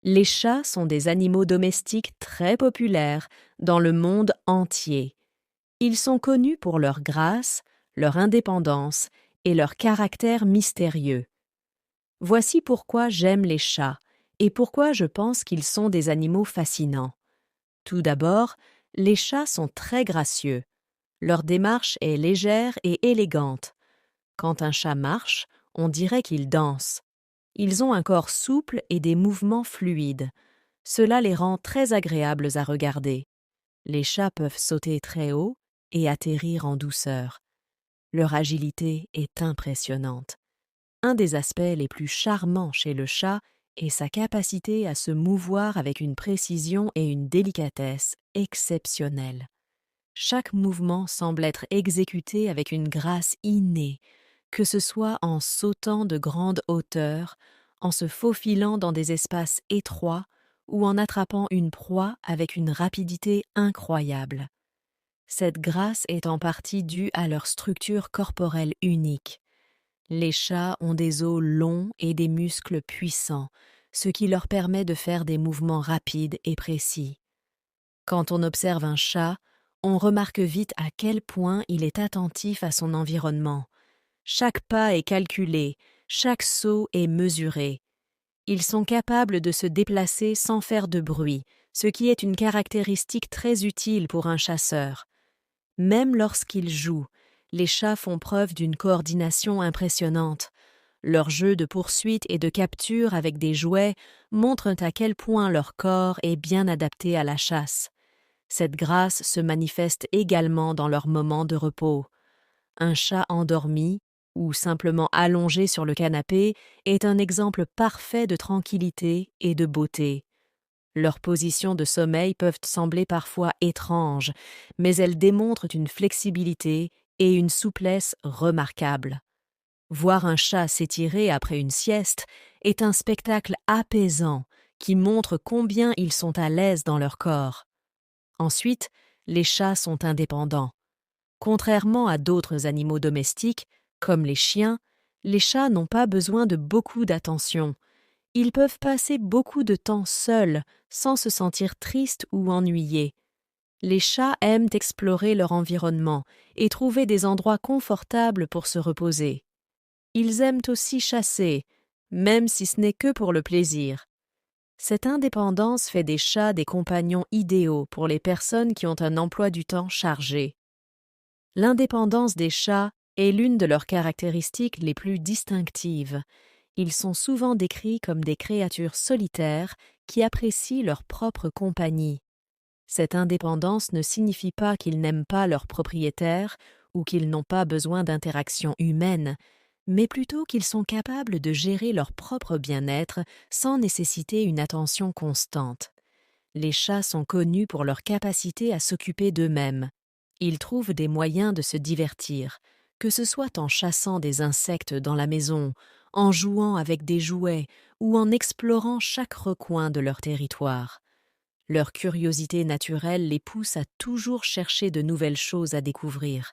Les chats sont des animaux domestiques très populaires dans le monde entier. Ils sont connus pour leur grâce, leur indépendance et leur caractère mystérieux. Voici pourquoi j'aime les chats et pourquoi je pense qu'ils sont des animaux fascinants. Tout d'abord, les chats sont très gracieux. Leur démarche est légère et élégante. Quand un chat marche, on dirait qu'il danse. Ils ont un corps souple et des mouvements fluides. Cela les rend très agréables à regarder. Les chats peuvent sauter très haut et atterrir en douceur. Leur agilité est impressionnante. Un des aspects les plus charmants chez le chat est sa capacité à se mouvoir avec une précision et une délicatesse exceptionnelles. Chaque mouvement semble être exécuté avec une grâce innée, que ce soit en sautant de grandes hauteurs, en se faufilant dans des espaces étroits ou en attrapant une proie avec une rapidité incroyable. Cette grâce est en partie due à leur structure corporelle unique. Les chats ont des os longs et des muscles puissants, ce qui leur permet de faire des mouvements rapides et précis. Quand on observe un chat, on remarque vite à quel point il est attentif à son environnement. Chaque pas est calculé, chaque saut est mesuré. Ils sont capables de se déplacer sans faire de bruit, ce qui est une caractéristique très utile pour un chasseur. Même lorsqu'ils jouent, les chats font preuve d'une coordination impressionnante. Leur jeu de poursuite et de capture avec des jouets montrent à quel point leur corps est bien adapté à la chasse. Cette grâce se manifeste également dans leurs moments de repos. Un chat endormi, ou simplement allongé sur le canapé, est un exemple parfait de tranquillité et de beauté. Leurs positions de sommeil peuvent sembler parfois étranges, mais elles démontrent une flexibilité et une souplesse remarquables. Voir un chat s'étirer après une sieste est un spectacle apaisant qui montre combien ils sont à l'aise dans leur corps. Ensuite, les chats sont indépendants. Contrairement à d'autres animaux domestiques, comme les chiens, les chats n'ont pas besoin de beaucoup d'attention. Ils peuvent passer beaucoup de temps seuls, sans se sentir tristes ou ennuyés. Les chats aiment explorer leur environnement et trouver des endroits confortables pour se reposer. Ils aiment aussi chasser, même si ce n'est que pour le plaisir. Cette indépendance fait des chats des compagnons idéaux pour les personnes qui ont un emploi du temps chargé. L'indépendance des chats est l'une de leurs caractéristiques les plus distinctives. Ils sont souvent décrits comme des créatures solitaires qui apprécient leur propre compagnie. Cette indépendance ne signifie pas qu'ils n'aiment pas leurs propriétaires ou qu'ils n'ont pas besoin d'interaction humaine, mais plutôt qu'ils sont capables de gérer leur propre bien-être sans nécessiter une attention constante. Les chats sont connus pour leur capacité à s'occuper d'eux-mêmes. Ils trouvent des moyens de se divertir, que ce soit en chassant des insectes dans la maison, en jouant avec des jouets ou en explorant chaque recoin de leur territoire. Leur curiosité naturelle les pousse à toujours chercher de nouvelles choses à découvrir.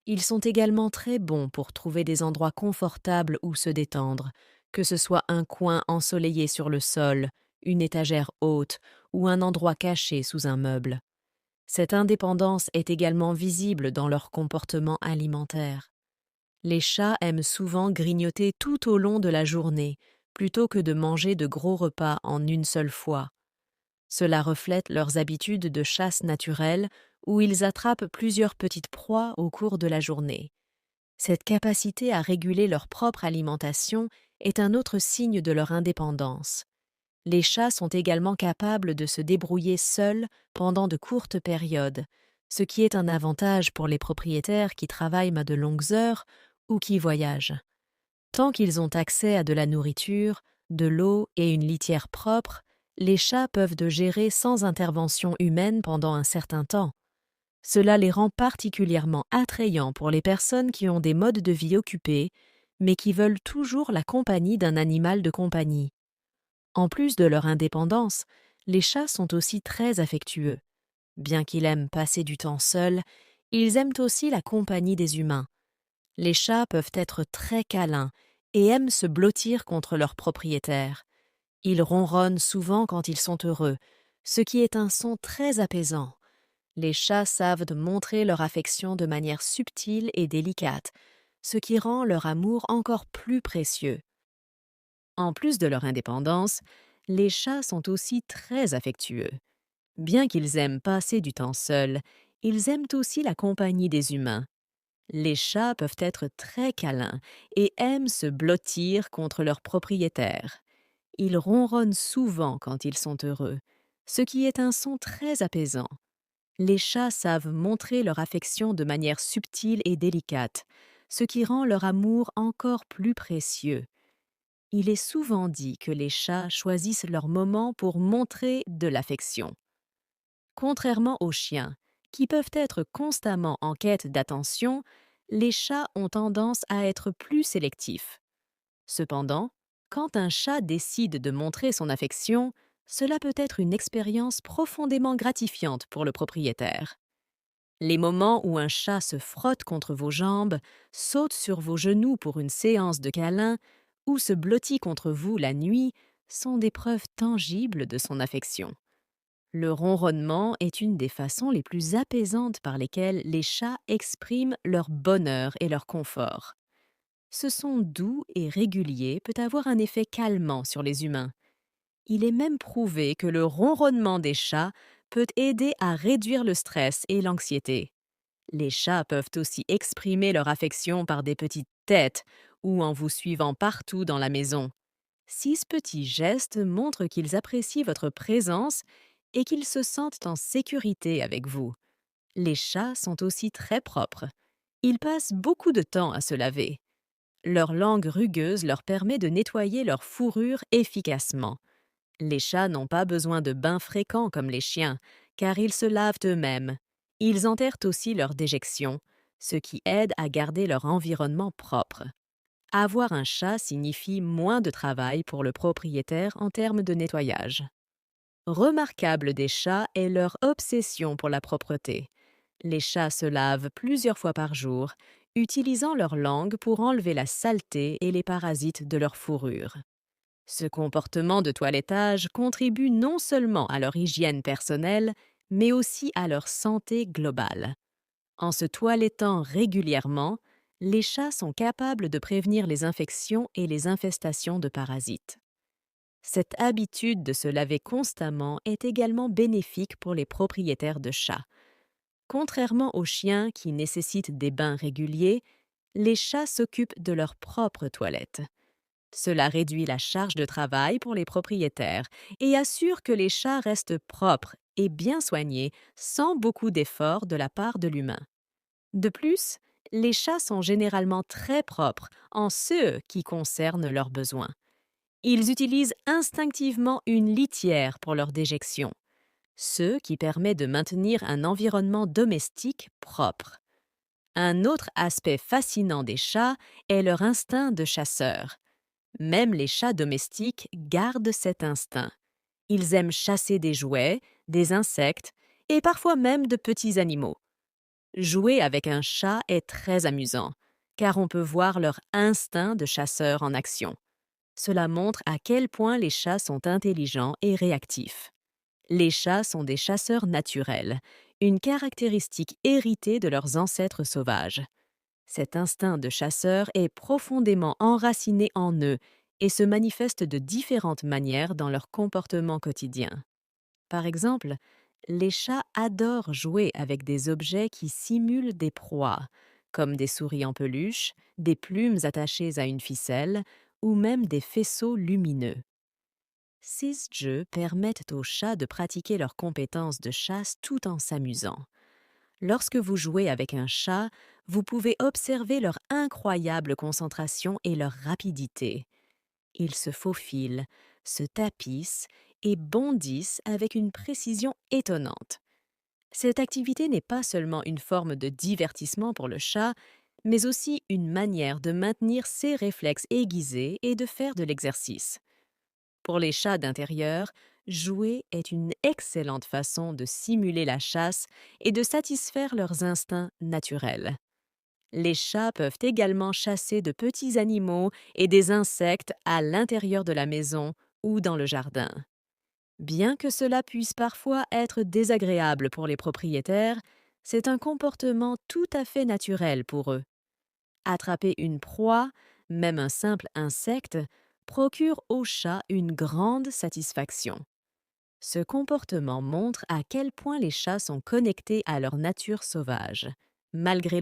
Ils sont également très bons pour trouver des endroits confortables où se détendre, que ce soit un coin ensoleillé sur le sol, une étagère haute ou un endroit caché sous un meuble. Cette indépendance est également visible dans leur comportement alimentaire. Les chats aiment souvent grignoter tout au long de la journée, plutôt que de manger de gros repas en une seule fois. Cela reflète leurs habitudes de chasse naturelle où ils attrapent plusieurs petites proies au cours de la journée. Cette capacité à réguler leur propre alimentation est un autre signe de leur indépendance. Les chats sont également capables de se débrouiller seuls pendant de courtes périodes, ce qui est un avantage pour les propriétaires qui travaillent de longues heures ou qui voyagent. Tant qu'ils ont accès à de la nourriture, de l'eau et une litière propre, les chats peuvent de gérer sans intervention humaine pendant un certain temps. Cela les rend particulièrement attrayants pour les personnes qui ont des modes de vie occupés, mais qui veulent toujours la compagnie d'un animal de compagnie. En plus de leur indépendance, les chats sont aussi très affectueux. Bien qu'ils aiment passer du temps seuls, ils aiment aussi la compagnie des humains. Les chats peuvent être très câlins et aiment se blottir contre leurs propriétaires. Ils ronronnent souvent quand ils sont heureux, ce qui est un son très apaisant. Les chats savent de montrer leur affection de manière subtile et délicate, ce qui rend leur amour encore plus précieux. En plus de leur indépendance, les chats sont aussi très affectueux. Bien qu'ils aiment passer du temps seuls, ils aiment aussi la compagnie des humains. Les chats peuvent être très câlins et aiment se blottir contre leurs propriétaires. Ils ronronnent souvent quand ils sont heureux, ce qui est un son très apaisant. Les chats savent montrer leur affection de manière subtile et délicate, ce qui rend leur amour encore plus précieux. Il est souvent dit que les chats choisissent leur moment pour montrer de l'affection. Contrairement aux chiens, qui peuvent être constamment en quête d'attention, les chats ont tendance à être plus sélectifs. Cependant, quand un chat décide de montrer son affection, cela peut être une expérience profondément gratifiante pour le propriétaire. Les moments où un chat se frotte contre vos jambes, saute sur vos genoux pour une séance de câlins ou se blottit contre vous la nuit sont des preuves tangibles de son affection. Le ronronnement est une des façons les plus apaisantes par lesquelles les chats expriment leur bonheur et leur confort. Ce son doux et régulier peut avoir un effet calmant sur les humains. Il est même prouvé que le ronronnement des chats peut aider à réduire le stress et l'anxiété. Les chats peuvent aussi exprimer leur affection par des petites têtes ou en vous suivant partout dans la maison. Ces petits gestes montrent qu'ils apprécient votre présence et qu'ils se sentent en sécurité avec vous. Les chats sont aussi très propres. Ils passent beaucoup de temps à se laver. Leur langue rugueuse leur permet de nettoyer leur fourrure efficacement. Les chats n'ont pas besoin de bains fréquents comme les chiens, car ils se lavent eux-mêmes. Ils enterrent aussi leurs déjections, ce qui aide à garder leur environnement propre. Avoir un chat signifie moins de travail pour le propriétaire en termes de nettoyage. Remarquable des chats est leur obsession pour la propreté. Les chats se lavent plusieurs fois par jour, utilisant leur langue pour enlever la saleté et les parasites de leur fourrure. Ce comportement de toilettage contribue non seulement à leur hygiène personnelle, mais aussi à leur santé globale. En se toilettant régulièrement, les chats sont capables de prévenir les infections et les infestations de parasites. Cette habitude de se laver constamment est également bénéfique pour les propriétaires de chats. Contrairement aux chiens qui nécessitent des bains réguliers, les chats s'occupent de leur propre toilette. Cela réduit la charge de travail pour les propriétaires et assure que les chats restent propres et bien soignés sans beaucoup d'efforts de la part de l'humain. De plus, les chats sont généralement très propres en ce qui concerne leurs besoins. Ils utilisent instinctivement une litière pour leur déjection, ce qui permet de maintenir un environnement domestique propre. Un autre aspect fascinant des chats est leur instinct de chasseur. Même les chats domestiques gardent cet instinct. Ils aiment chasser des jouets, des insectes et parfois même de petits animaux. Jouer avec un chat est très amusant, car on peut voir leur instinct de chasseur en action. Cela montre à quel point les chats sont intelligents et réactifs. Les chats sont des chasseurs naturels, une caractéristique héritée de leurs ancêtres sauvages. Cet instinct de chasseur est profondément enraciné en eux et se manifeste de différentes manières dans leur comportement quotidien. Par exemple, les chats adorent jouer avec des objets qui simulent des proies, comme des souris en peluche, des plumes attachées à une ficelle ou même des faisceaux lumineux. Ces jeux permettent aux chats de pratiquer leurs compétences de chasse tout en s'amusant. Lorsque vous jouez avec un chat, vous pouvez observer leur incroyable concentration et leur rapidité. Ils se faufilent, se tapissent et bondissent avec une précision étonnante. Cette activité n'est pas seulement une forme de divertissement pour le chat, mais aussi une manière de maintenir ses réflexes aiguisés et de faire de l'exercice. Pour les chats d'intérieur, jouer est une excellente façon de simuler la chasse et de satisfaire leurs instincts naturels. Les chats peuvent également chasser de petits animaux et des insectes à l'intérieur de la maison ou dans le jardin. Bien que cela puisse parfois être désagréable pour les propriétaires, c'est un comportement tout à fait naturel pour eux. Attraper une proie, même un simple insecte, procure aux chats une grande satisfaction. Ce comportement montre à quel point les chats sont connectés à leur nature sauvage. Malgré